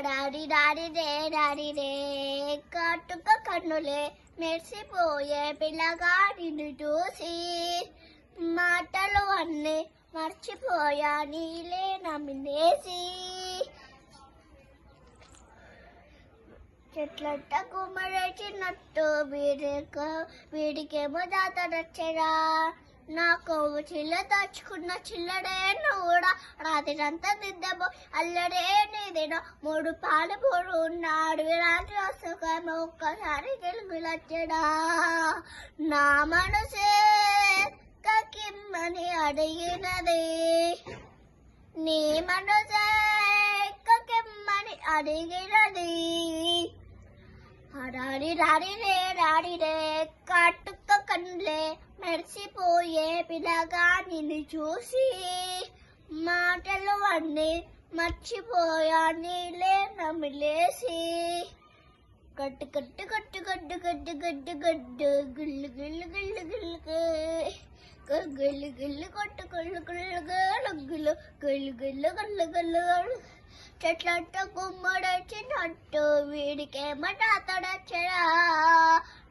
daddy daddy day daddy day కాటుక కన్నులే మెరిసిపోయే పిల్లగా నిన్ను చూసి మాటలు అన్నీ మర్చిపోయా నీలే నమ్మినేసి చెట్లట్ట కుమ్మరేచినట్టు వీడికేమో దాత నచ్చరా నాకు చిల్ల దాచుకున్న చిల్లడే కూడా రాత్రంతా దిద్దమో అల్లడే నీదేనో 3 పాలు పూడు ఉన్నాడు రాత్రి వస్తామో ఒక్కసారి తెలుగులచ్చడా నా మనసే కకిమ్మని అడిగినది నీ మనసే కకిమ్మని అడిగినది డాడీ డాడీ రే కాటుక కన్నులే మెరిసిపోయే పిల్లగా నిన్ను చూసి మాటలు అన్నీ మర్చిపోయా నీలే నమిలేసి గట్టు గట్టు గట్టు గట్టు గట్టు గట్టు గట్టు గుళ్ళు గుళ్ళు గుళ్ళు గుళ్ళు గుళ్ళు గుళ్ళు కొట్టు గుళ్ళు గుళ్ళు గుళ్ళు గుళ్ళు గుళ్ళు గుళ్ళు గుళ్ళు చెట్లట్ట గుమ్మడొచ్చినట్టు వీడికేమో తాతడచ్చడా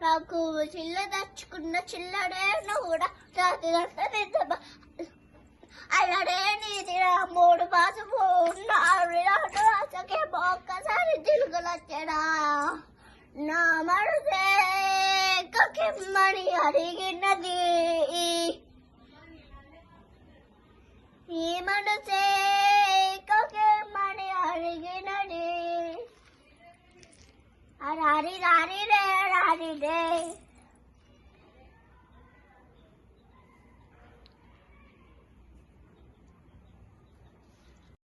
నాకు చిల్ల దచ్చుకున్న చిల్లడే కూడా రాత్రంతా నిద్రమా అల్లడే నీదిరా 3 పాసు ఉన్నాడు అసకేమో ఒక్కసారి తిరుగులచ్చడా నా మనసే కకిమ్మని అడిగినది ఈ మనసే కకిమ్మని అడిగినది రారి రారి రే రారి రే